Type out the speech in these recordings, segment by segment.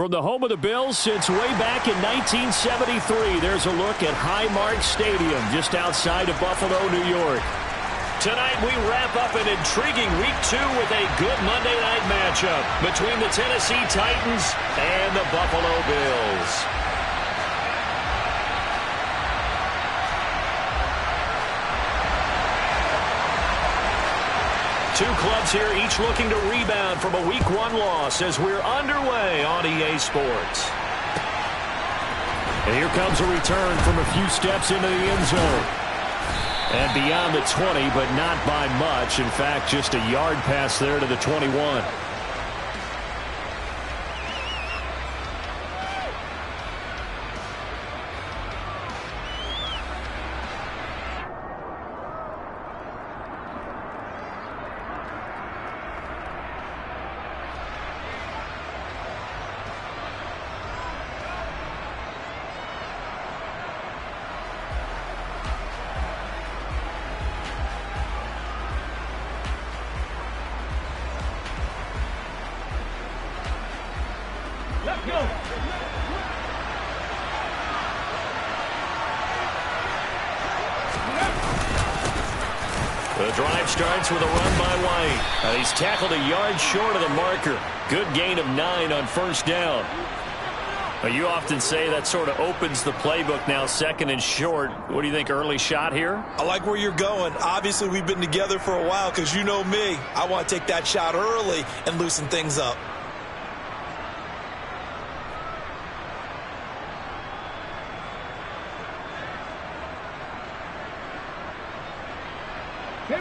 From the home of the Bills since way back in 1973, there's a look at Highmark Stadium just outside of Buffalo, New York. Tonight we wrap up an intriguing Week 2 with a good Monday night matchup between the Tennessee Titans and the Buffalo Bills. Two clubs here, each looking to rebound from a Week 1 loss as we're underway on EA Sports. And here comes a return from a few steps into the end zone. And beyond the 20, but not by much. In fact, just a yard pass there to the 21. The drive starts with a run by White. He's tackled a yard short of the marker. Good gain of 9 on first down. You often say that sort of opens the playbook now, second and short. What do you think, early shot here? I like where you're going. Obviously, we've been together for a while because you know me. I want to take that shot early and loosen things up.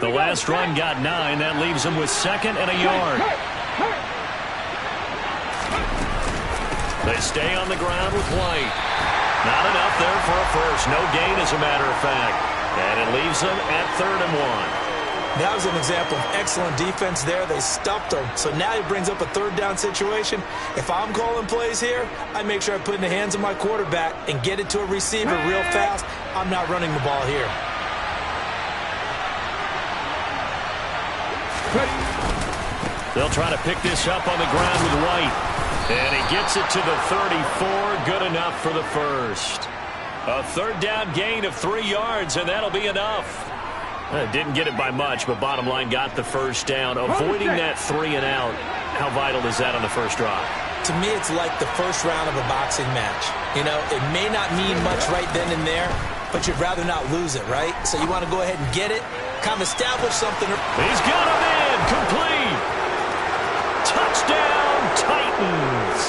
The last run got 9. That leaves him with second and a yard. They stay on the ground with White. Not enough there for a first. No gain, as a matter of fact. And it leaves them at 3rd and 1. That was an example of excellent defense there. They stuffed him. So now he brings up a 3rd down situation. If I'm calling plays here, I make sure I put it in the hands of my quarterback and get it to a receiver real fast. I'm not running the ball here. They'll try to pick this up on the ground with White. And he gets it to the 34. Good enough for the first. A 3rd down gain of 3 yards, and that'll be enough. Didn't get it by much, but bottom line got the first down. Avoiding that 3 and out. How vital is that on the first drive? To me, it's like the first round of a boxing match. You know, it may not mean much right then and there, but you'd rather not lose it, right? So you want to go ahead and get it, kind of establish something. He's got him in. Complete. Touchdown, Titans.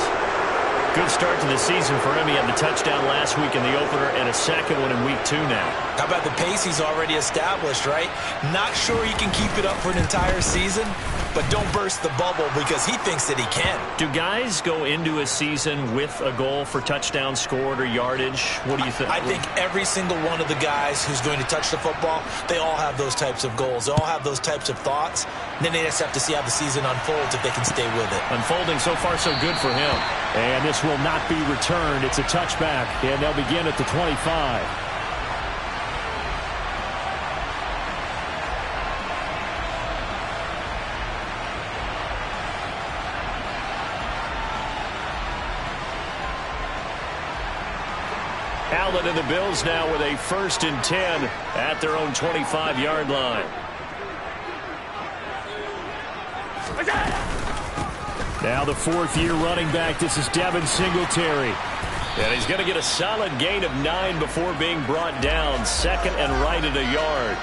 Good start to the season for him. He had the touchdown last week in the opener and a second one in Week 2 now. How about the pace he's already established, right? Not sure he can keep it up for an entire season, but don't burst the bubble because he thinks that he can. Do guys go into a season with a goal for touchdown scored or yardage? What do you think? I think every single one of the guys who's going to touch the football, they all have those types of goals. They all have those types of thoughts. And then they just have to see how the season unfolds if they can stay with it. Unfolding so far so good for him. And this will not be returned. It's a touchback, and they'll begin at the 25. Allen and the Bills now with a 1st and 10 at their own 25-yard line. Now the 4th-year running back. This is Devin Singletary. And he's going to get a solid gain of 9 before being brought down. 2nd and right at a yard.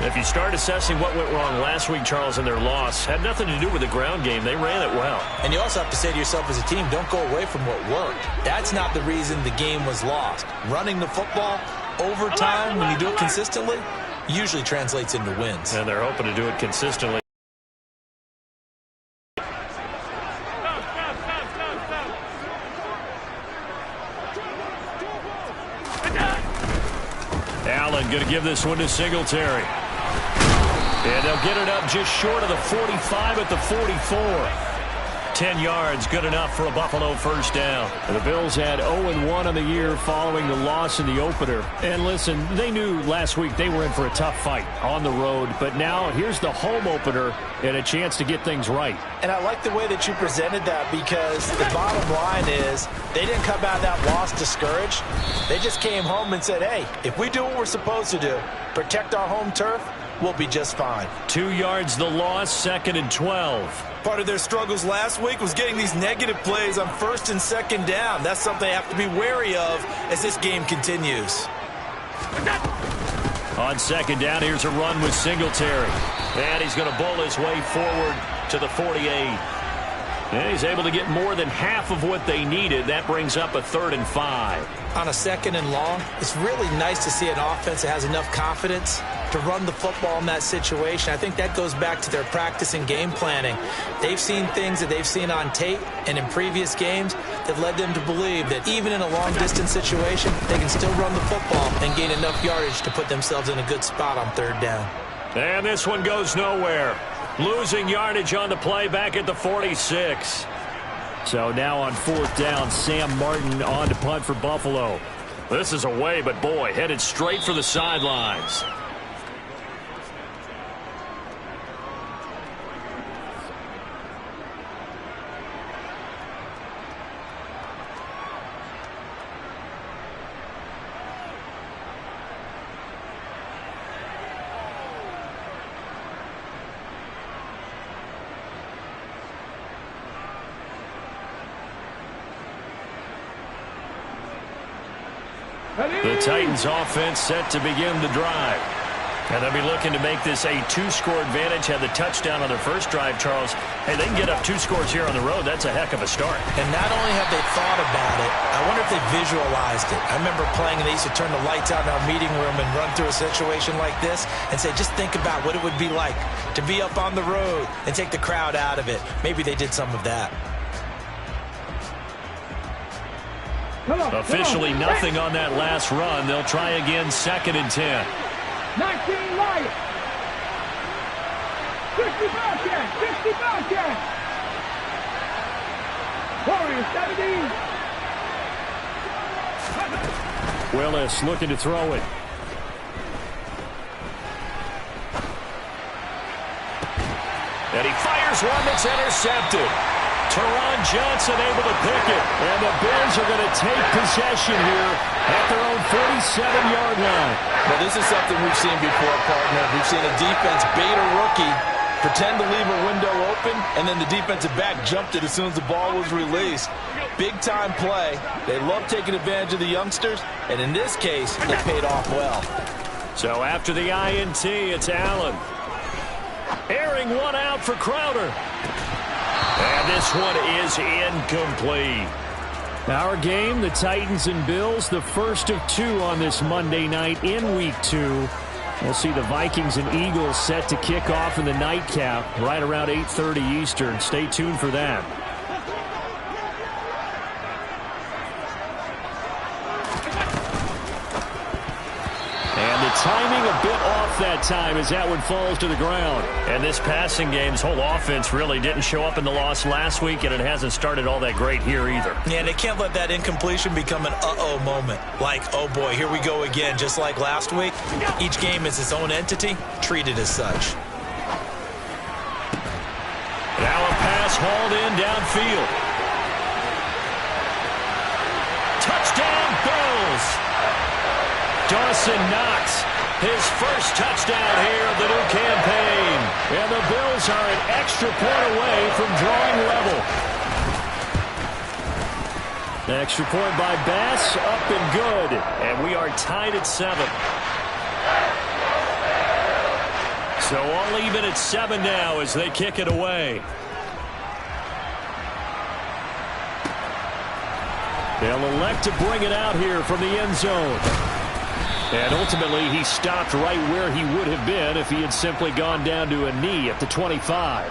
If you start assessing what went wrong last week, Charles, in their loss, had nothing to do with the ground game. They ran it well. And you also have to say to yourself as a team, don't go away from what worked. That's not the reason the game was lost. Running the football over time, when you do it consistently, usually translates into wins. And they're hoping to do it consistently. Allen going to give this one to Singletary. And they'll get it up just short of the 45 at the 44. 10 yards, good enough for a Buffalo first down. The Bills had 0-1 on the year following the loss in the opener. And listen, they knew last week they were in for a tough fight on the road, but now here's the home opener and a chance to get things right. And I like the way that you presented that, because the bottom line is they didn't come out of that loss discouraged. They just came home and said, hey, if we do what we're supposed to do, protect our home turf, we'll be just fine. 2 yards the loss, 2nd and 12. Part of their struggles last week was getting these negative plays on 1st and 2nd down. That's something they have to be wary of as this game continues. On 2nd down, here's a run with Singletary. And he's going to bowl his way forward to the 48. And he's able to get more than half of what they needed. That brings up a 3rd and 5. On a 2nd and long, it's really nice to see an offense that has enough confidence to run the football in that situation. I think that goes back to their practice and game planning. They've seen things that they've seen on tape and in previous games that led them to believe that even in a long-distance situation, they can still run the football and gain enough yardage to put themselves in a good spot on 3rd down. And this one goes nowhere. Losing yardage on the play back at the 46. So now on 4th down, Sam Martin on to punt for Buffalo. This is away, but boy, headed straight for the sidelines. The Titans offense set to begin the drive. And they'll be looking to make this a 2-score advantage. Had the touchdown on their first drive, Charles. Hey, they can get up 2 scores here on the road. That's a heck of a start. And not only have they thought about it, I wonder if they visualized it. I remember playing, and they used to turn the lights out in our meeting room and run through a situation like this and say, just think about what it would be like to be up on the road and take the crowd out of it. Maybe they did some of that. Officially nothing on that last run. They'll try again, 2nd and 10. 19 Lions. 60 Bobcats. 60 Bobcats. Warriors 17. Willis looking to throw it. And he fires one that's intercepted. Teron Johnson able to pick it. And the Bills are going to take possession here at their own 47-yard line. Well, this is something we've seen before, partner. We've seen a defense bait a rookie, pretend to leave a window open, and then the defensive back jumped it as soon as the ball was released. Big-time play. They love taking advantage of the youngsters, and in this case, it paid off well. So after the INT, it's Allen. Airing one out for Crowder. And this one is incomplete. Our game, the Titans and Bills, the first of 2 on this Monday night in Week 2. We'll see the Vikings and Eagles set to kick off in the nightcap right around 8:30 Eastern. Stay tuned for that. And the timing a bit off that time as that one falls to the ground. And this passing game's whole offense really didn't show up in the loss last week, and it hasn't started all that great here either. Yeah, they can't let that incompletion become an uh-oh moment. Like, oh boy, here we go again, just like last week. Each game is its own entity, treated as such. Now a pass hauled in downfield. Touchdown, Bills! Dawson Knox, his first touchdown here of the new campaign. And the Bills are an extra point away from drawing level. The extra point by Bass, up and good. And we are tied at 7. So all even at 7 now as they kick it away. They'll elect to bring it out here from the end zone. And ultimately, he stopped right where he would have been if he had simply gone down to a knee at the 25.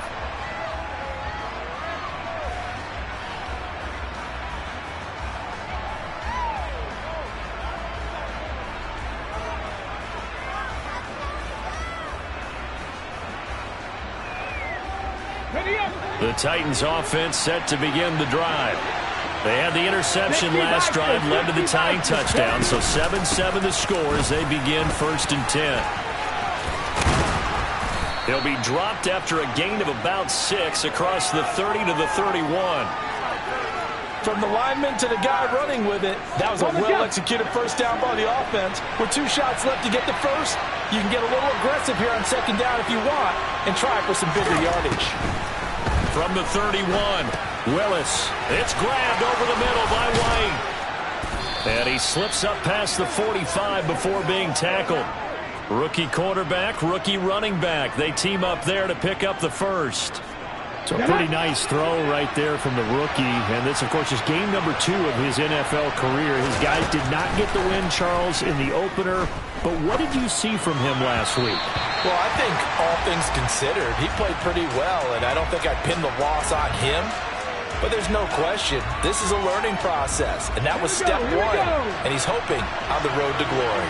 Ready up. The Titans offense set to begin the drive. They had the interception last drive, led to the tying touchdown, so 7-7 the score as they begin 1st and 10. He'll be dropped after a gain of about 6 across the 30 to the 31. From the lineman to the guy running with it, that was a well-executed first down by the offense. With 2 shots left to get the first, you can get a little aggressive here on 2nd down if you want and try for some bigger yardage. From the 31, Willis. It's grabbed over the middle by White. And he slips up past the 45 before being tackled. Rookie quarterback, rookie running back. They team up there to pick up the first. So a pretty nice throw right there from the rookie. And this, of course, is game number 2 of his NFL career. His guys did not get the win, Charles, in the opener. But what did you see from him last week? Well, I think all things considered, he played pretty well, and I don't think I'd pin the loss on him. But there's no question, this is a learning process, and that was step 1, and he's hoping on the road to glory.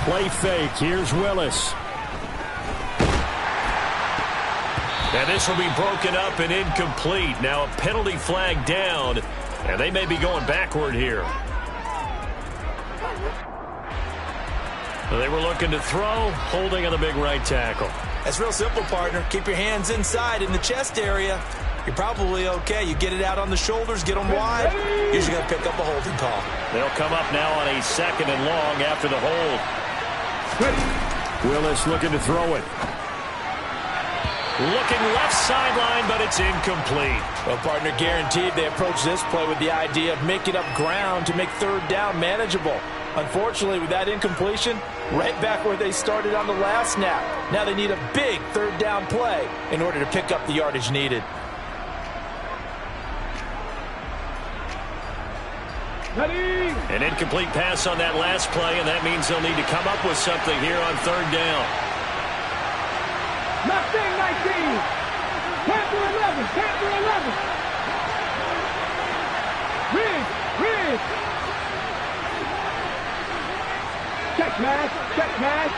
Play fake. Here's Willis. And this will be broken up and incomplete. Now a penalty flag down, and they may be going backward here. They were looking to throw, holding on the big right tackle. That's real simple, partner. Keep your hands inside in the chest area. You're probably okay. You get it out on the shoulders, get them wide. Usually going to pick up a holding call. They'll come up now on a 2nd and long after the hold. Willis looking to throw it. Looking left sideline, but it's incomplete. Well, partner, guaranteed they approach this play with the idea of making up ground to make 3rd down manageable. Unfortunately, with that incompletion, right back where they started on the last snap. Now they need a big 3rd down play in order to pick up the yardage needed. An incomplete pass on that last play, and that means they'll need to come up with something here on 3rd down. Mustang 19. Panther 11. Panther 11. Ridge. Check match. Check match.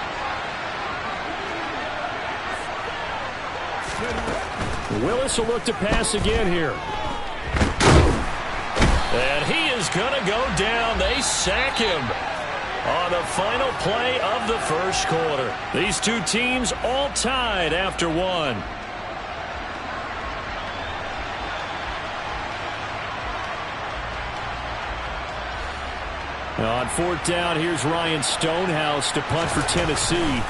Willis will look to pass again here. And he is going to go down. They sack him on the final play of the 1st quarter. These 2 teams all tied after 1. Now on 4th down, here's Ryan Stonehouse to punt for Tennessee.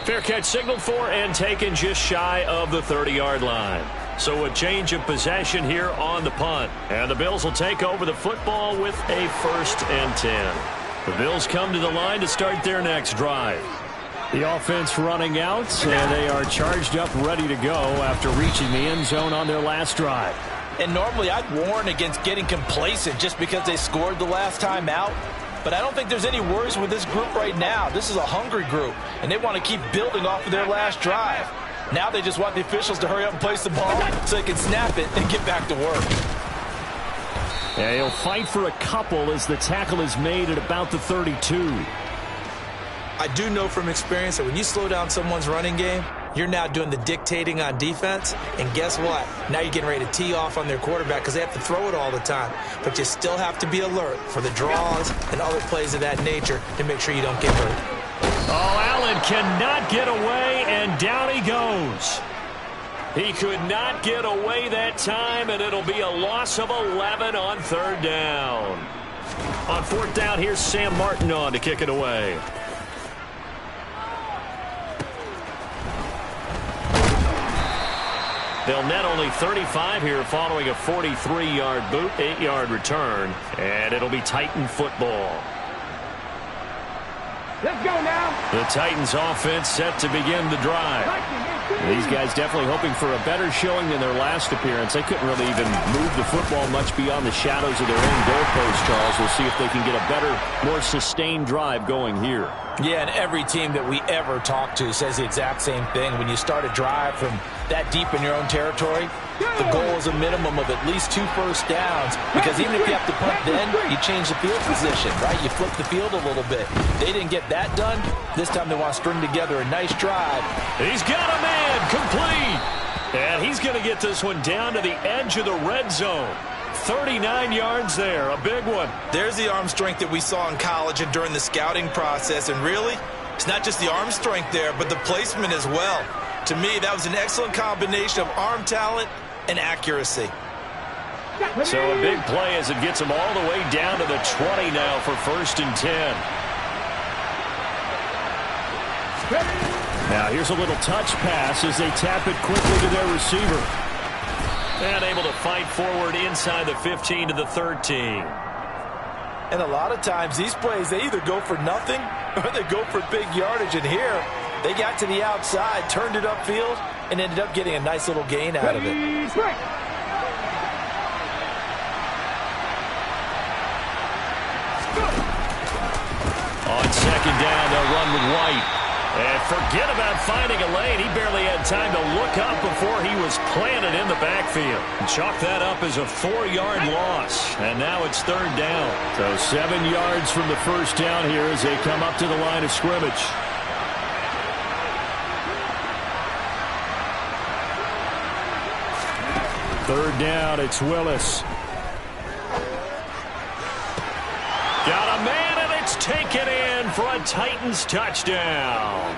Fair catch signaled for and taken just shy of the 30-yard line. So a change of possession here on the punt. And the Bills will take over the football with a 1st and 10. The Bills come to the line to start their next drive. The offense running out, and they are charged up, ready to go after reaching the end zone on their last drive. And normally I'd warn against getting complacent just because they scored the last time out. But I don't think there's any worries with this group right now. This is a hungry group, and they want to keep building off of their last drive. Now they just want the officials to hurry up and place the ball so they can snap it and get back to work. Yeah, he'll fight for a couple as the tackle is made at about the 32. I do know from experience that when you slow down someone's running game, you're now doing the dictating on defense, and guess what? Now you're getting ready to tee off on their quarterback because they have to throw it all the time. But you still have to be alert for the draws and other plays of that nature to make sure you don't get hurt. Oh, Allen cannot get away, and down he goes. He could not get away that time, and it'll be a loss of 11 on 3rd down. On 4th down, here's Sam Martin on to kick it away. They'll net only 35 here following a 43-yard boot, 8-yard return, and it'll be Titan football. Let's go now. The Titans offense set to begin the drive. These guys definitely hoping for a better showing than their last appearance. They couldn't really even move the football much beyond the shadows of their own goalpost, Charles. We'll see if they can get a better, more sustained drive going here. Yeah, and every team that we ever talk to says the exact same thing. When you start a drive from that deep in your own territory, the goal is a minimum of at least 2 first downs, because even if you have to punt then, you change the field position, right? You flip the field a little bit. They didn't get that done. This time they want to string together a nice drive. He's got a man, complete. And he's going to get this one down to the edge of the red zone. 39 yards there, a big one. There's the arm strength that we saw in college and during the scouting process. And really, it's not just the arm strength there, but the placement as well. To me, that was an excellent combination of arm talent and accuracy. So a big play as it gets him all the way down to the 20 now for 1st and 10. Now here's a little touch pass as they tap it quickly to their receiver. And able to fight forward inside the 15 to the 13. And a lot of times these plays, they either go for nothing or they go for big yardage. And here, they got to the outside, turned it upfield, and ended up getting a nice little gain out of it. On 2nd down, they'll run with White. And forget about finding a lane. He barely had time to look up before he was planted in the backfield. Chalk that up as a 4-yard loss. And now it's 3rd down. So 7 yards from the first down here as they come up to the line of scrimmage. Third down, it's Willis. Got a man, and it's taken in for a Titans touchdown.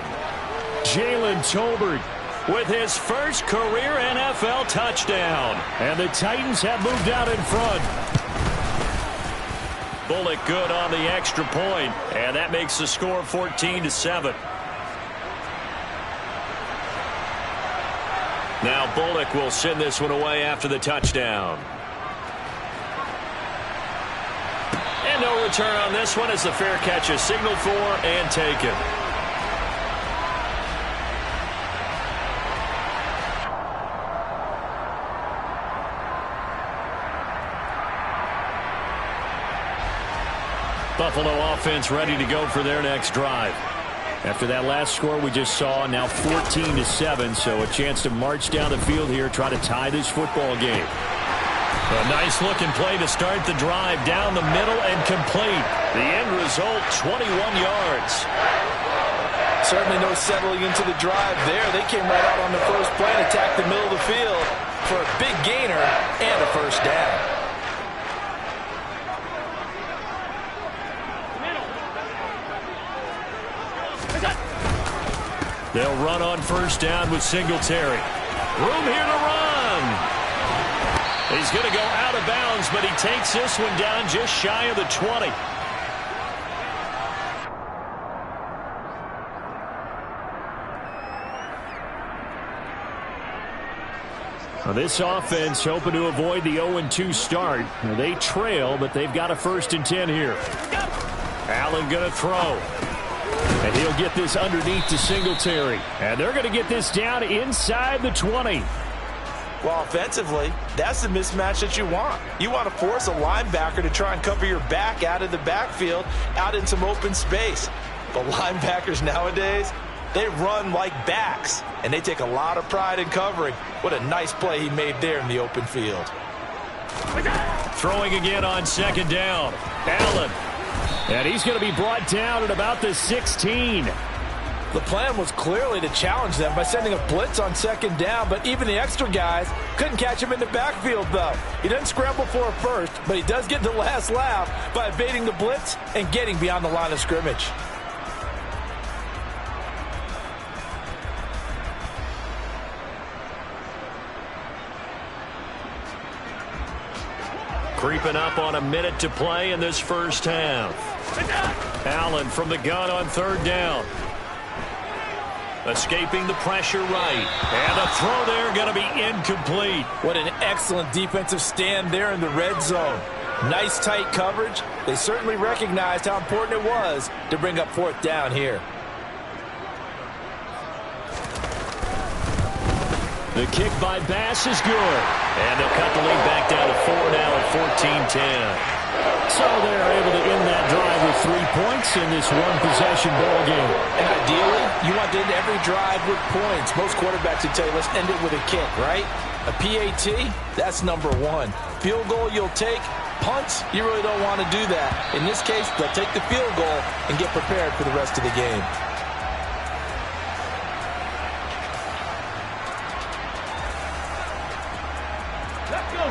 Jalen Tolbert with his first career NFL touchdown. And the Titans have moved out in front. Bullock good on the extra point, and that makes the score 14-7. Now Bullock will send this one away after the touchdown. And no return on this one as the fair catch is signaled for and taken. Buffalo offense ready to go for their next drive. After that last score we just saw, now 14-7, so a chance to march down the field here, try to tie this football game. A nice-looking play to start the drive down the middle and complete. The end result, 21 yards. Certainly no settling into the drive there. They came right out on the first play and attacked the middle of the field for a big gainer and a first down. They'll run on first down with Singletary. Room here to run. He's going to go out of bounds, but he takes this one down just shy of the 20. Now this offense hoping to avoid the 0-2 start. Now they trail, but they've got a 1st and 10 here. Allen going to throw. And he'll get this underneath to Singletary. And they're going to get this down inside the 20. Well, offensively, that's the mismatch that you want. You want to force a linebacker to try and cover your back out of the backfield, out in some open space. But linebackers nowadays, they run like backs, and they take a lot of pride in covering. What a nice play he made there in the open field. Throwing again on 2nd down. Allen. And he's going to be brought down at about the 16. The plan was clearly to challenge them by sending a blitz on 2nd down, but even the extra guys couldn't catch him in the backfield, though. He doesn't scramble for a first, but he does get the last laugh by evading the blitz and getting beyond the line of scrimmage. Creeping up on a minute to play in this first half. Allen from the gun on 3rd down. Escaping the pressure right. And the throw there going to be incomplete. What an excellent defensive stand there in the red zone. Nice tight coverage. They certainly recognized how important it was to bring up 4th down here. The kick by Bass is good. And they'll cut the lead back down to 4 now at 14-10. So they're able to end that drive with 3 points in this one-possession ball game. And ideally, you want to end every drive with points. Most quarterbacks would tell you, let's end it with a kick, right? A PAT, that's number one. Field goal you'll take. Punts, you really don't want to do that. In this case, they'll take the field goal and get prepared for the rest of the game.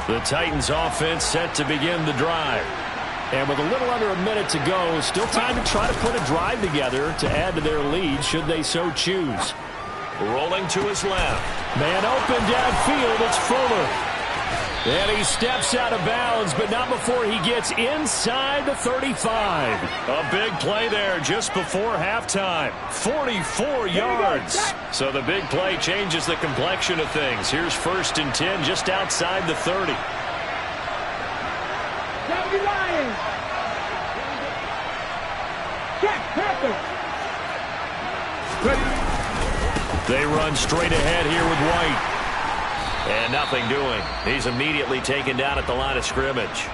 The Titans offense set to begin the drive. And with a little under a minute to go, still time to try to put a drive together to add to their lead should they so choose. Rolling to his left. Man open downfield, it's Fuller. And he steps out of bounds, but not before he gets inside the 35. A big play there just before halftime. 44 yards. So the big play changes the complexion of things. Here's 1st and 10 just outside the 30. They run straight ahead here with White. And nothing doing. He's immediately taken down at the line of scrimmage.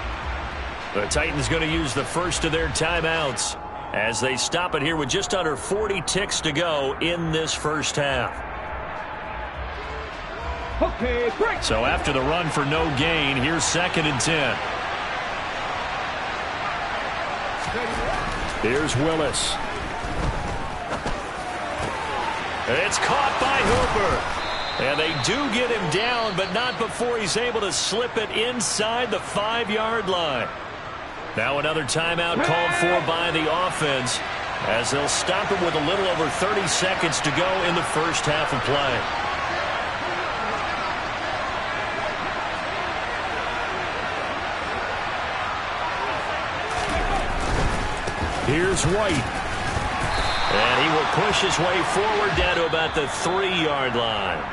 The Titans going to use the first of their timeouts as they stop it here with just under 40 ticks to go in this first half. Okay, break. So after the run for no gain, here's 2nd and 10. Here's Willis. It's caught by Hooper. And they do get him down, but not before he's able to slip it inside the 5-yard line. Now another timeout called for by the offense as they'll stop it with a little over 30 seconds to go in the first half of play. Here's White. And he will push his way forward down to about the 3-yard line.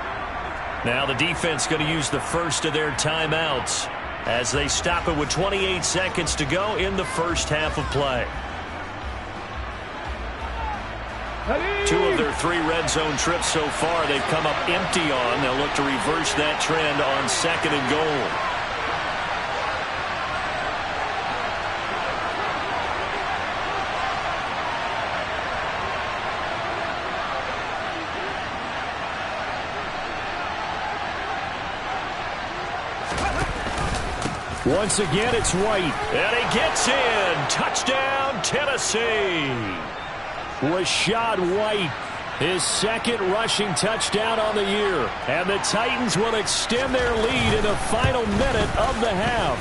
Now the defense going to use the first of their timeouts as they stop it with 28 seconds to go in the first half of play. 2 of their 3 red zone trips so far they've come up empty on. They'll look to reverse that trend on 2nd and goal. Once again, it's White. And he gets in. Touchdown, Tennessee. Rashad White, his 2nd rushing touchdown on the year. And the Titans will extend their lead in the final minute of the half.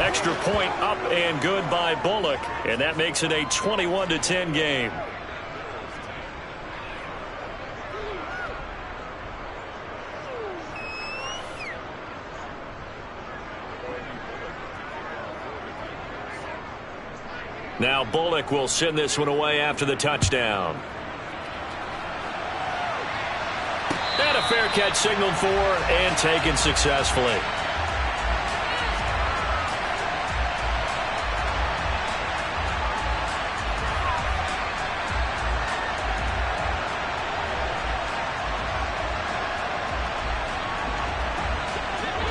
Extra point up and good by Bullock. And that makes it a 21-10 game. Now Bullock will send this one away after the touchdown. And a fair catch signaled for and taken successfully.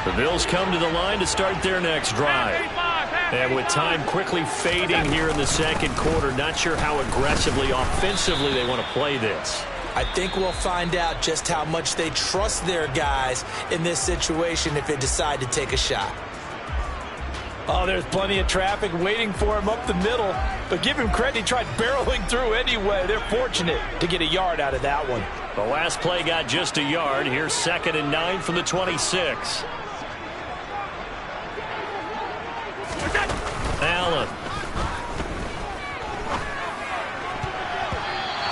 The Bills come to the line to start their next drive. And with time quickly fading here in the second quarter, not sure how aggressively, offensively they want to play this. I think we'll find out just how much they trust their guys in this situation if they decide to take a shot. Oh, there's plenty of traffic waiting for him up the middle. But give him credit, he tried barreling through anyway. They're fortunate to get a yard out of that one. The last play got just a yard. Here's 2nd and 9 from the 26. Allen.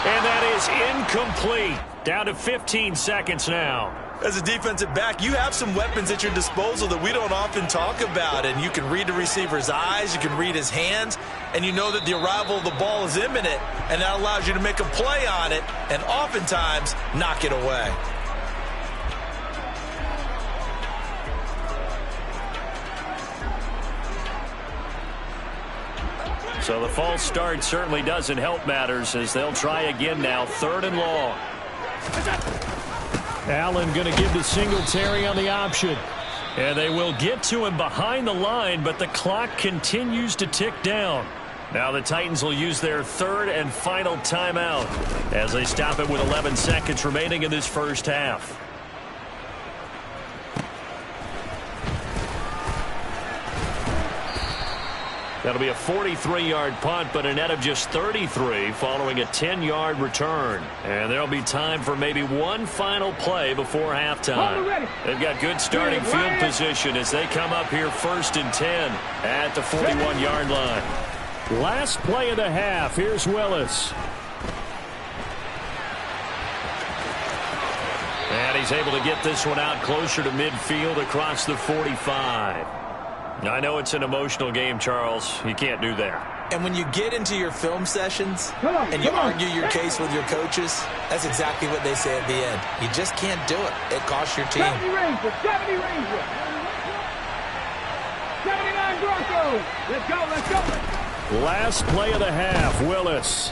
And that is incomplete. Down to 15 seconds now. As a defensive back, you have some weapons at your disposal that we don't often talk about. And you can read the receiver's eyes, you can read his hands, and you know that the arrival of the ball is imminent. And that allows you to make a play on it and oftentimes knock it away. So the false start certainly doesn't help matters as they'll try again now. 3rd and long. Allen going to give to Singletary on the option. And they will get to him behind the line, but the clock continues to tick down. Now the Titans will use their third and final timeout as they stop it with 11 seconds remaining in this first half. That'll be a 43-yard punt, but a net of just 33 following a 10-yard return. And there'll be time for maybe one final play before halftime. They've got good starting field position as they come up here 1st and 10 at the 41-yard line. Last play of the half. Here's Willis. And he's able to get this one out closer to midfield across the 45. I know it's an emotional game, Charles. You can't do that. And when you get into your film sessions and you argue your case with your coaches, that's exactly what they say at the end. You just can't do it. It costs your team. 70 Rangers, 70 Rangers. 79 Broncos. Let's go, let's go. Last play of the half, Willis.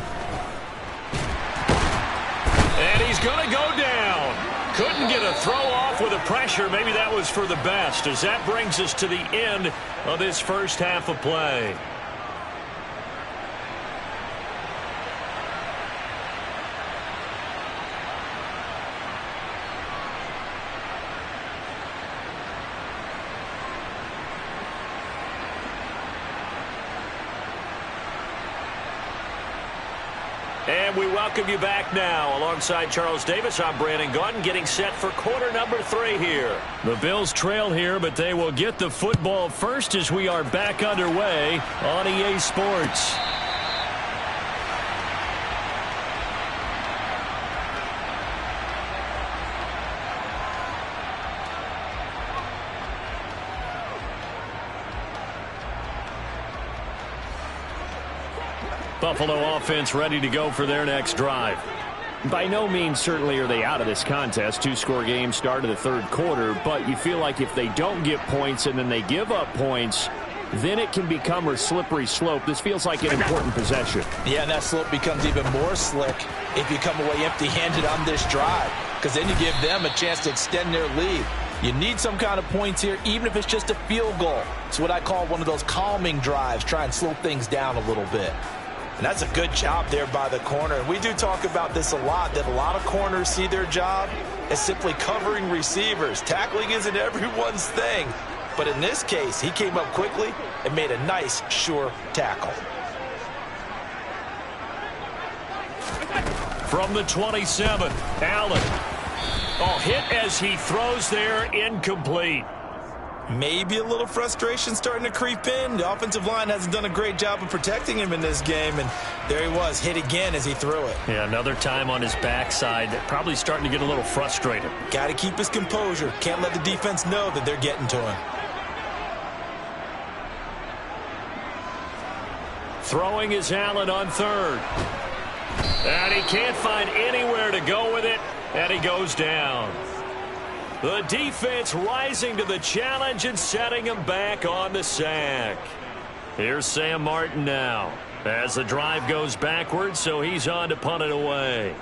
And he's going to go down. Couldn't get a throw off with the pressure. Maybe that was for the best, as that brings us to the end of this first half of play. And we welcome you back now. Alongside Charles Davis, I'm Brandon Gaudin, getting set for quarter number 3 here. The Bills trail here, but they will get the football first as we are back underway on EA Sports. Buffalo offense ready to go for their next drive. By no means certainly are they out of this contest. 2-score game start of the third quarter, but you feel like if they don't get points and then they give up points, then it can become a slippery slope. This feels like an important possession. Yeah, and that slope becomes even more slick if you come away empty-handed on this drive, because then you give them a chance to extend their lead. You need some kind of points here, even if it's just a field goal. It's what I call one of those calming drives, try and slow things down a little bit. And that's a good job there by the corner. And we do talk about this a lot, that a lot of corners see their job as simply covering receivers. Tackling isn't everyone's thing. But in this case, he came up quickly and made a nice, sure tackle. From the 27, Allen. Oh, hit as he throws there, incomplete. Maybe a little frustration starting to creep in. The offensive line hasn't done a great job of protecting him in this game, and there he was, hit again as he threw it. Yeah, another time on his backside, probably starting to get a little frustrated. Got to keep his composure. Can't let the defense know that they're getting to him. Throwing is Allen on third. And he can't find anywhere to go with it, and he goes down. The defense rising to the challenge and setting him back on the sack. Here's Sam Martin now as the drive goes backwards, so he's on to punt it away.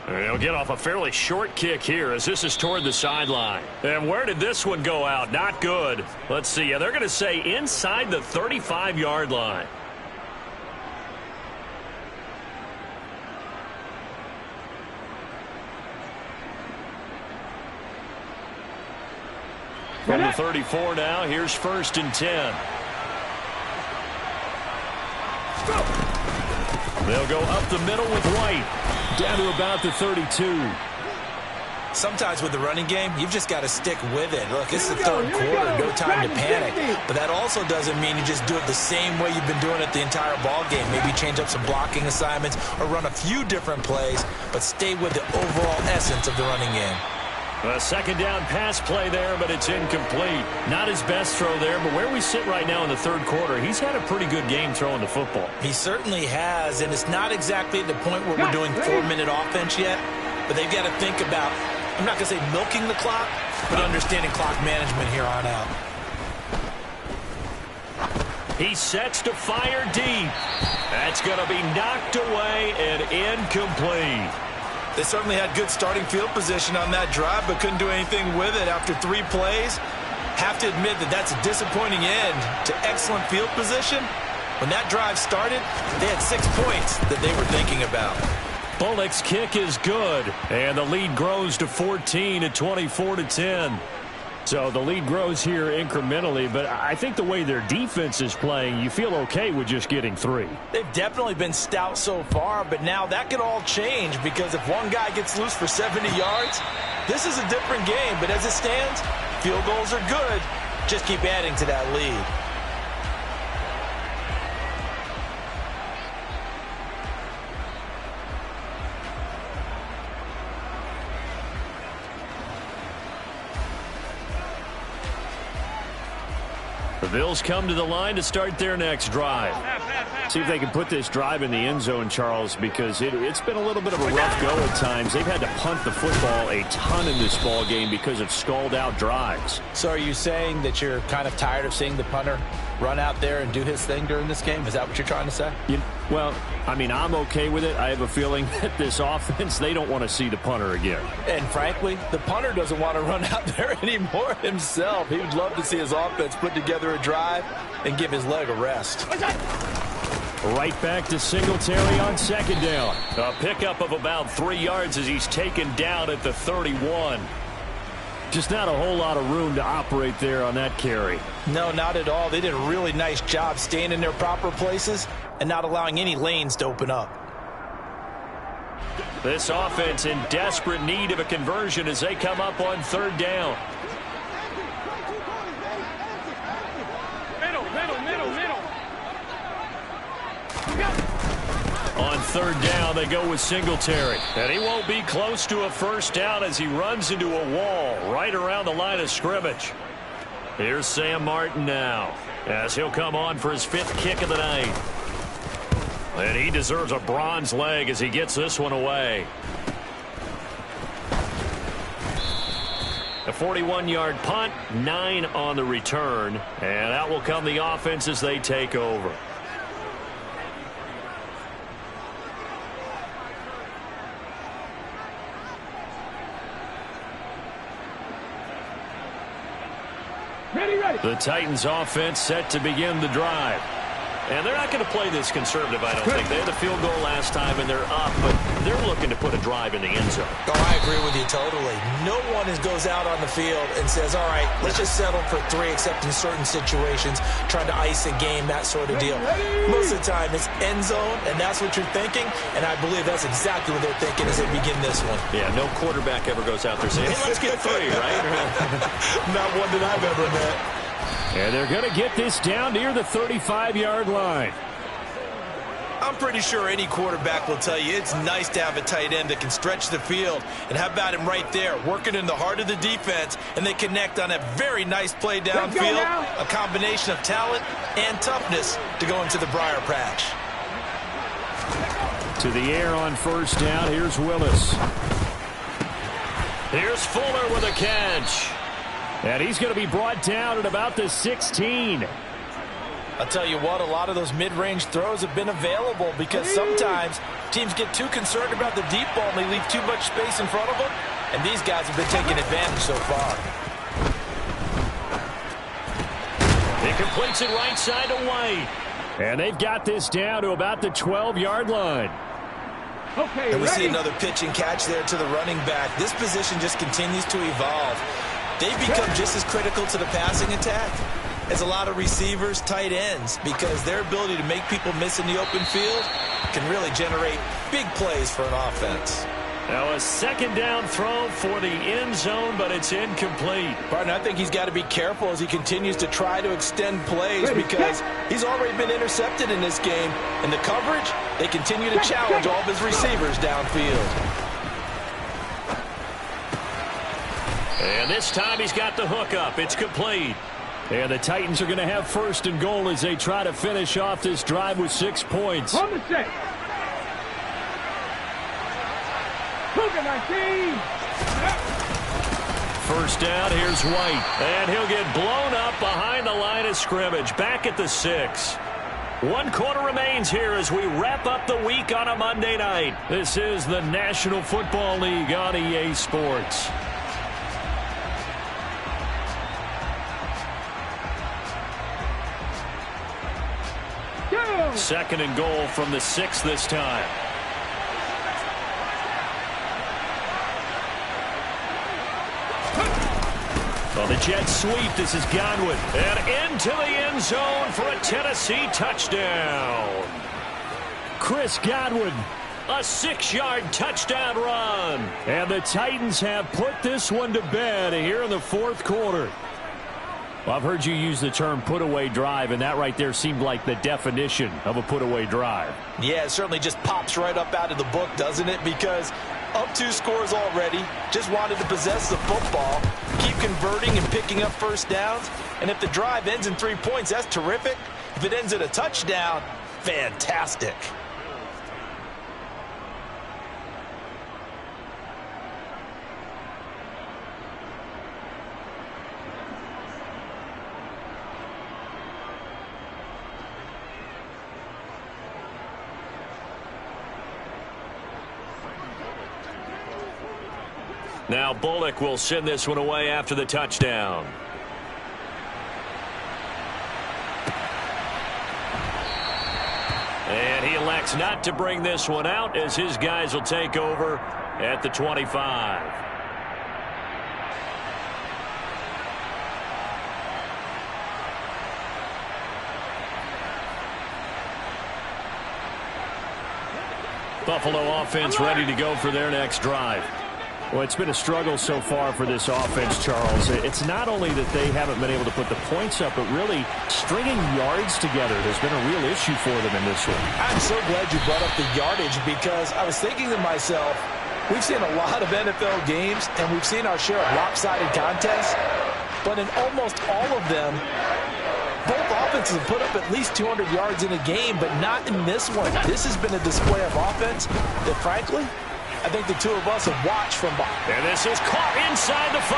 And he'll get off a fairly short kick here as this is toward the sideline. And where did this one go out? Not good. Let's see. Yeah, they're going to say inside the 35-yard line. From the 34 now, here's 1st and 10. They'll go up the middle with White. Down to about the 32. Sometimes with the running game, you've just got to stick with it. Look, it's the third quarter, no time to panic. But that also doesn't mean you just do it the same way you've been doing it the entire ball game. Maybe change up some blocking assignments or run a few different plays, but stay with the overall essence of the running game. A second down pass play there, but it's incomplete. Not his best throw there, but where we sit right now in the third quarter, he's had a pretty good game throwing the football. He certainly has, and it's not exactly at the point where we're doing 4-minute offense yet, but they've got to think about, I'm not going to say milking the clock, but understanding clock management here on out. He sets to fire deep. That's going to be knocked away and incomplete. They certainly had good starting field position on that drive, but couldn't do anything with it after 3 plays. Have to admit that that's a disappointing end to excellent field position. When that drive started, they had 6 points that they were thinking about. Bullock's kick is good, and the lead grows to 14 at 24-10. So the lead grows here incrementally, but I think the way their defense is playing, you feel okay with just getting 3. They've definitely been stout so far, but now that could all change because if one guy gets loose for 70 yards, this is a different game. But as it stands, field goals are good. Just keep adding to that lead. The Bills come to the line to start their next drive. See if they can put this drive in the end zone, Charles, because it's been a little bit of a rough go at times. They've had to punt the football a ton in this ball game because of stalled-out drives. So are you saying that you're kind of tired of seeing the punter run out there and do his thing during this game? Is that what you're trying to say? Well, I mean, I'm okay with it. I have a feeling that this offense, they don't want to see the punter again. And frankly, the punter doesn't want to run out there anymore himself. He would love to see his offense put together a drive and give his leg a rest. Right back to Singletary on second down. A pickup of about 3 yards as he's taken down at the 31. Just not a whole lot of room to operate there on that carry. No, not at all. They did a really nice job staying in their proper places and not allowing any lanes to open up. This offense in desperate need of a conversion as they come up on third down. Middle. On third down, they go with Singletary. And he won't be close to a first down as he runs into a wall right around the line of scrimmage. Here's Sam Martin now as he'll come on for his 5th kick of the night. And he deserves a bronze leg as he gets this one away. A 41-yard punt, 9 on the return. And out will come the offense as they take over. Ready. The Titans offense set to begin the drive. And they're not going to play this conservative, I don't think. They had a field goal last time, and they're up, but they're looking to put a drive in the end zone. Oh, I agree with you totally. No one goes out on the field and says, all right, let's just settle for 3, except in certain situations, trying to ice a game, that sort of deal. Most of the time, it's end zone, and that's what you're thinking, and I believe that's exactly what they're thinking as they begin this one. Yeah, no quarterback ever goes out there saying, hey, let's get 3, right? Not one that I've ever met. And they're going to get this down near the 35-yard line. I'm pretty sure any quarterback will tell you it's nice to have a tight end that can stretch the field. And how about him right there, working in the heart of the defense, and they connect on a very nice play downfield, a combination of talent and toughness to go into the briar patch. To the air on first down, here's Willis. Here's Fuller with a catch. And he's going to be brought down at about the 16. I'll tell you what, a lot of those mid-range throws have been available because sometimes teams get too concerned about the deep ball and they leave too much space in front of them. And these guys have been taking advantage so far. He completes it right side to White. And they've got this down to about the 12-yard line. Okay, and we see another pitch and catch there to the running back. This position just continues to evolve. They've become just as critical to the passing attack as a lot of receivers, tight ends, because their ability to make people miss in the open field can really generate big plays for an offense. Now a second down throw for the end zone, but it's incomplete. Partner, I think he's got to be careful as he continues to try to extend plays because he's already been intercepted in this game. And the coverage, they continue to challenge all of his receivers downfield. And this time he's got the hook up. It's complete. And the Titans are going to have first and goal as they try to finish off this drive with 6 points. On the set. first down. Here's White. And he'll get blown up behind the line of scrimmage. Back at the 6. 1 quarter remains here as we wrap up the week on a Monday night. This is the National Football League on EA Sports. Second and goal from the 6 this time. On the jet sweep, this is Godwin. And into the end zone for a Tennessee touchdown. Chris Godwin. A 6-yard touchdown run. And the Titans have put this one to bed here in the 4th quarter. Well, I've heard you use the term put-away drive, and that right there seemed like the definition of a put-away drive. Yeah, it certainly just pops right up out of the book, doesn't it? Because up 2 scores already, just wanted to possess the football, keep converting and picking up first downs. And if the drive ends in 3 points, that's terrific. If it ends in a touchdown, fantastic. Now Bullock will send this one away after the touchdown. And he elects not to bring this one out as his guys will take over at the 25. Buffalo offense ready to go for their next drive. Well, it's been a struggle so far for this offense, Charles. It's not only that they haven't been able to put the points up, but really stringing yards together has been a real issue for them in this one. I'm so glad you brought up the yardage because I was thinking to myself, we've seen a lot of NFL games and we've seen our share of lopsided contests, but in almost all of them, both offenses have put up at least 200 yards in a game, but not in this one. This has been a display of offense that, frankly, I think the two of us have watched from behind. And this is caught inside the 5.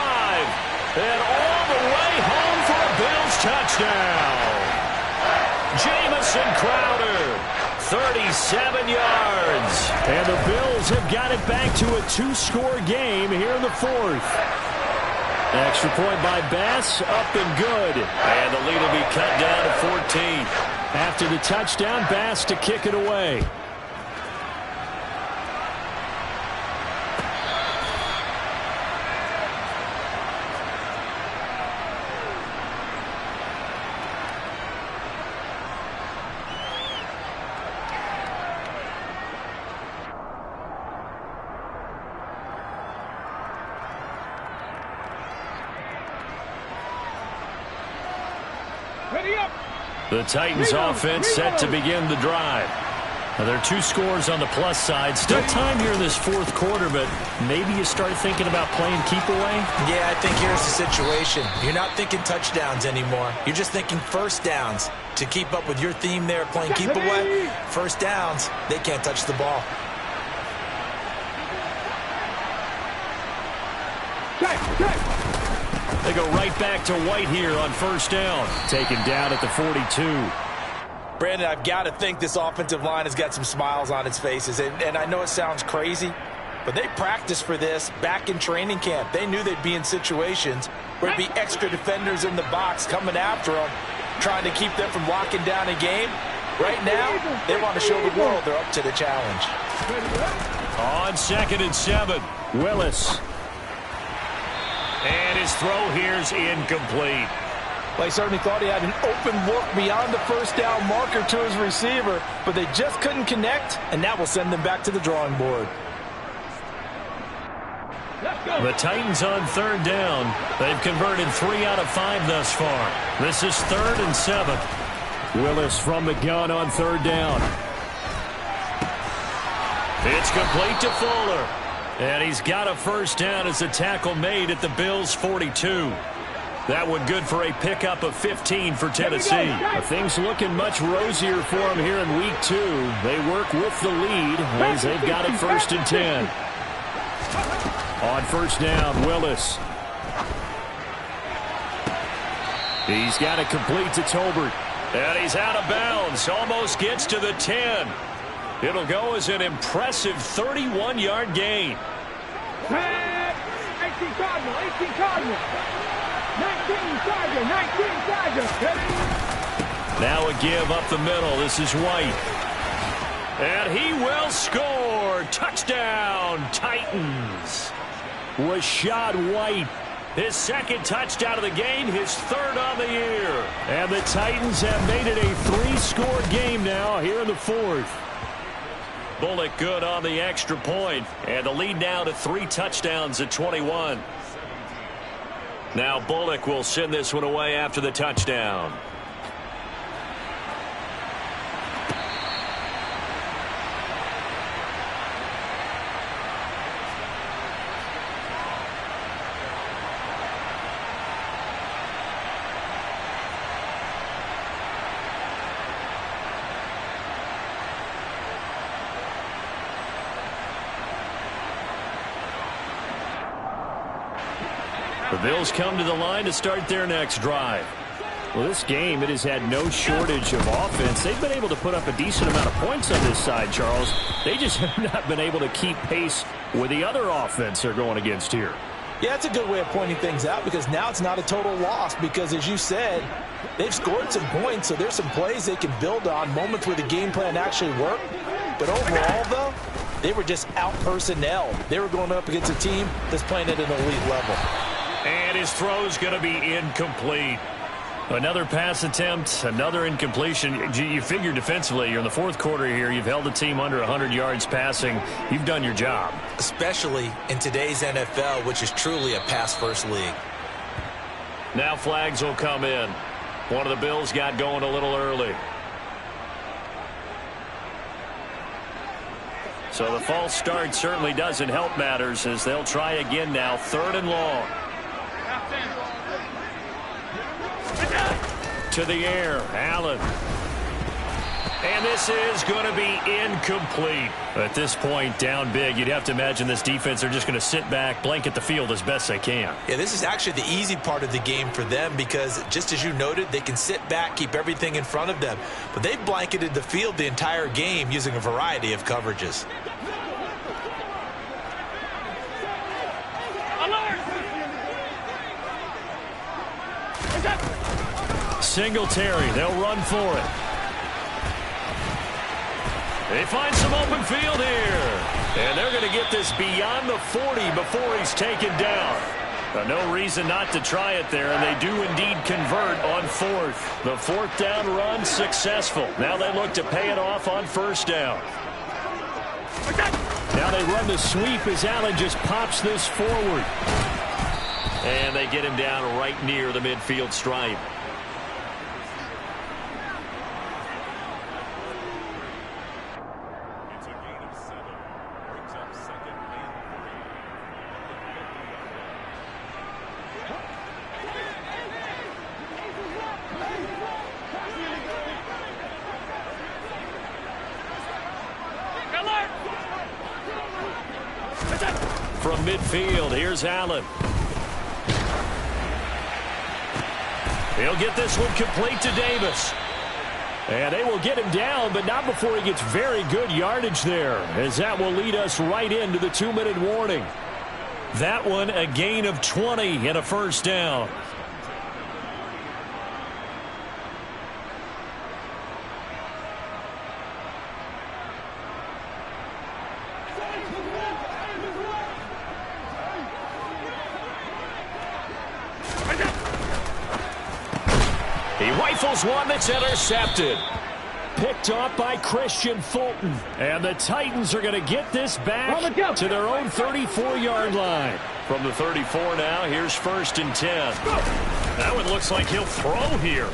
And all the way home for a Bills touchdown. Jamison Crowder, 37 yards. And the Bills have got it back to a 2-score game here in the 4th. Extra point by Bass, up and good. And the lead will be cut down to 14. After the touchdown, Bass to kick it away. The Titans offense set to begin the drive. Now, there are 2 scores on the plus side. Still time here in this 4th quarter, but maybe you start thinking about playing keep away? Yeah, I think here's the situation. You're not thinking touchdowns anymore. You're just thinking first downs. To keep up with your theme there, playing keep away, first downs, they can't touch the ball. They go right back to White here on first down. Taken down at the 42. Brandon, I've got to think this offensive line has got some smiles on its faces. And I know it sounds crazy, but they practiced for this back in training camp. They knew they'd be in situations where there'd be extra defenders in the box coming after them, trying to keep them from locking down a game. Right now, they want to show the world they're up to the challenge. On 2nd and 7. Willis. And his throw here's incomplete. Well, he certainly thought he had an open look beyond the first down marker to his receiver, but they just couldn't connect, and that will send them back to the drawing board. The Titans on 3rd down. They've converted 3 out of 5 thus far. This is 3rd and 7. Willis from the gun on 3rd down. It's complete to Fuller. And he's got a first down as the tackle made at the Bills' 42. That one good for a pickup of 15 for Tennessee. Things looking much rosier for them here in week 2. They work with the lead as they've got it 1st and 10. On 1st down, Willis. He's got it complete to Tolbert. And he's out of bounds. Almost gets to the 10. It'll go as an impressive 31-yard gain. 18 Cardinal, 18 Cardinal. 19 Charger, 19 Charger. Now a give up the middle. This is White. And he will score. Touchdown, Titans. Rashad White. His second touchdown of the game, his third on the year. And the Titans have made it a 3-score game now here in the fourth. Bullock good on the extra point. And the lead now to 3 touchdowns at 21. Now Bullock will send this one away after the touchdown. The Bills come to the line to start their next drive. Well, this game, it has had no shortage of offense. They've been able to put up a decent amount of points on this side, Charles. They just have not been able to keep pace with the other offense they're going against here. Yeah, that's a good way of pointing things out because now it's not a total loss because, as you said, they've scored some points, so there's some plays they can build on, moments where the game plan actually worked. But overall, though, they were just out-personnel. They were going up against a team that's playing at an elite level. And his throw's going to be incomplete. Another pass attempt, another incompletion. You figure defensively, you're in the fourth quarter here. You've held the team under 100 yards passing. You've done your job. Especially in today's NFL, which is truly a pass-first league. Now flags will come in. One of the Bills got going a little early. So the false start certainly doesn't help matters as they'll try again now, 3rd and long. To the air, Allen. And this is going to be incomplete. At this point, down big, you'd have to imagine this defense are just going to sit back, blanket the field as best they can. Yeah, this is actually the easy part of the game for them because, just as you noted, they can sit back, keep everything in front of them. But they've blanketed the field the entire game using a variety of coverages. Singletary, they'll run for it. They find some open field here. And they're going to get this beyond the 40 before he's taken down. No reason not to try it there, and they do indeed convert on 4th. The 4th down run successful. Now they look to pay it off on 1st down. Now they run the sweep as Allen just pops this forward. And they get him down right near the midfield stripe. From midfield, here's Allen. He'll get this one complete to Davis. And they will get him down, but not before he gets very good yardage there, as that will lead us right into the 2-minute warning. That one a gain of 20 and a 1st down. He rifles one that's intercepted. Picked off by Christian Fulton. And the Titans are going to get this back to their own 34-yard line. From the 34 now, here's 1st and 10. That one looks like he'll throw here.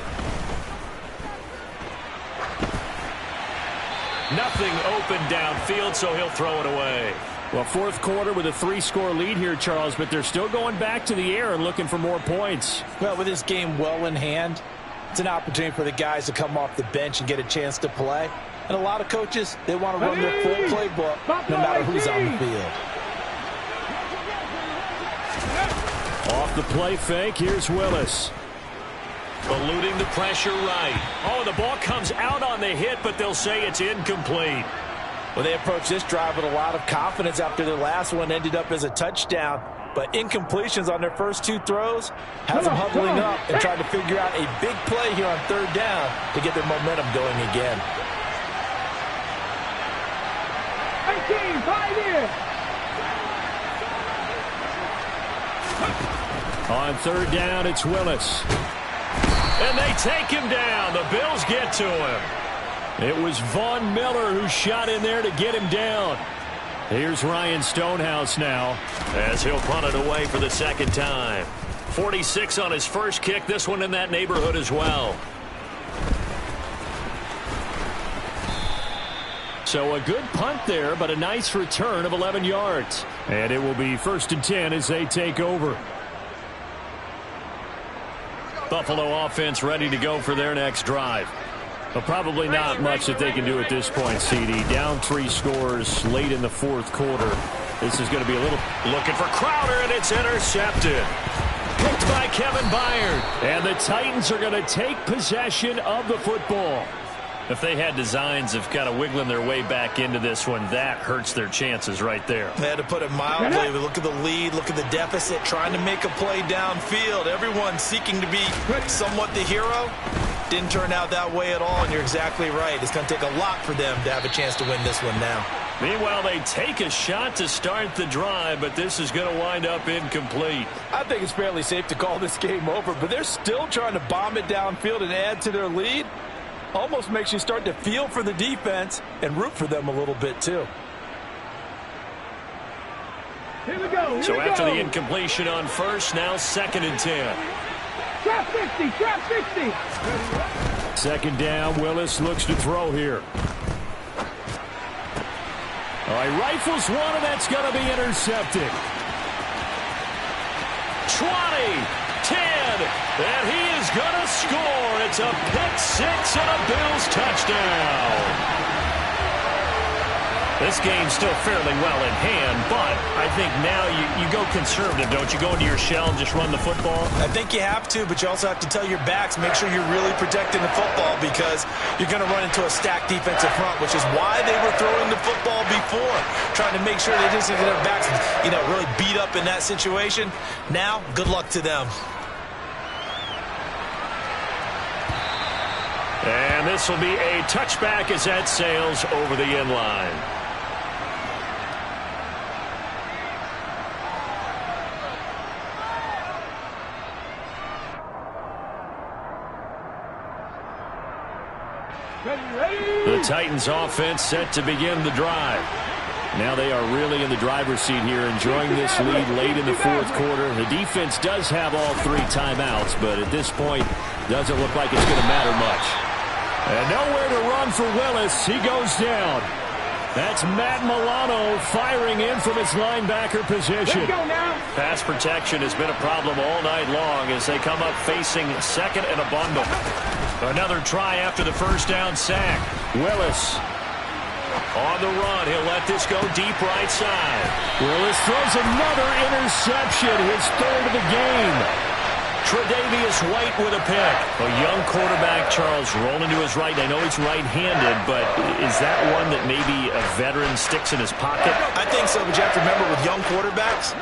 Nothing open downfield, so he'll throw it away. Well, 4th quarter with a 3-score lead here, Charles, but they're still going back to the air and looking for more points. Well, with this game well in hand, it's an opportunity for the guys to come off the bench and get a chance to play. And a lot of coaches, they want to run their full playbook no matter who's on the field. Off the play fake, here's Willis. Eluding the pressure right. Oh, the ball comes out on the hit, but they'll say it's incomplete. Well, they approached this drive with a lot of confidence after their last one ended up as a touchdown. But incompletions on their first two throws has them huddling up and trying to figure out a big play here on third down to get their momentum going again. 18, 5 years. On third down, it's Willis. And they take him down. The Bills get to him. It was Von Miller who shot in there to get him down. Here's Ryan Stonehouse now, as he'll punt it away for the second time. 46 on his first kick. This one in that neighborhood as well. So a good punt there, but a nice return of 11 yards. And it will be 1st and 10 as they take over. Buffalo offense ready to go for their next drive. But probably not much that they can do at this point, CD. Down 3 scores late in the fourth quarter. This is going to be a little... Looking for Crowder, and it's intercepted. Picked by Kevin Byard. And the Titans are going to take possession of the football. If they had designs of kind of wiggling their way back into this one, that hurts their chances right there. They had to put it mildly. Look at the lead, look at the deficit, trying to make a play downfield. Everyone seeking to be somewhat the hero. Didn't turn out that way at all, and you're exactly right. It's going to take a lot for them to have a chance to win this one now. Meanwhile, they take a shot to start the drive, but this is going to wind up incomplete. I think it's fairly safe to call this game over, but they're still trying to bomb it downfield and add to their lead. Almost makes you start to feel for the defense and root for them a little bit, too. Here we go. So after the incompletion on first, now 2nd and 10. Trap 50, trap 50. Second down, Willis looks to throw here. All right, rifles one, and that's going to be intercepted. 20, 10, and he is going to score. It's a pick six and a Bills touchdown. This game's still fairly well in hand, but I think now you go conservative, don't you? Go into your shell and just run the football? I think you have to, but you also have to tell your backs, make sure you're really protecting the football because you're going to run into a stacked defensive front, which is why they were throwing the football before, trying to make sure they didn't get their backs, really beat up in that situation. Now, good luck to them. And this will be a touchback as that sails over the end line. The Titans offense set to begin the drive. Now they are really in the driver's seat here, enjoying this lead late in the fourth quarter. The defense does have all 3 timeouts, but at this point, doesn't look like it's going to matter much. And nowhere to run for Willis. He goes down. That's Matt Milano firing in from his linebacker position. Let's go now. Pass protection has been a problem all night long as they come up facing 2nd and a bundle. Another try after the first down sack. Willis on the run. He'll let this go deep right side. Willis throws another interception, his 3rd of the game. Tre'Davious White with a pick. A young quarterback, Charles, rolling to his right. I know he's right-handed, but is that one that maybe a veteran sticks in his pocket? I think so, but you have to remember with young quarterbacks,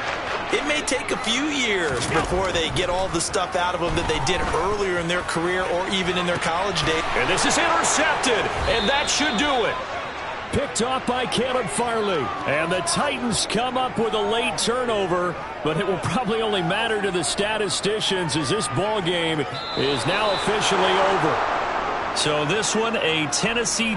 it may take a few years before they get all the stuff out of them that they did earlier in their career or even in their college days. And this is intercepted, and that should do it. Picked off by Caleb Farley. And the Titans come up with a late turnover, but it will probably only matter to the statisticians as this ball game is now officially over. So this one, a Tennessee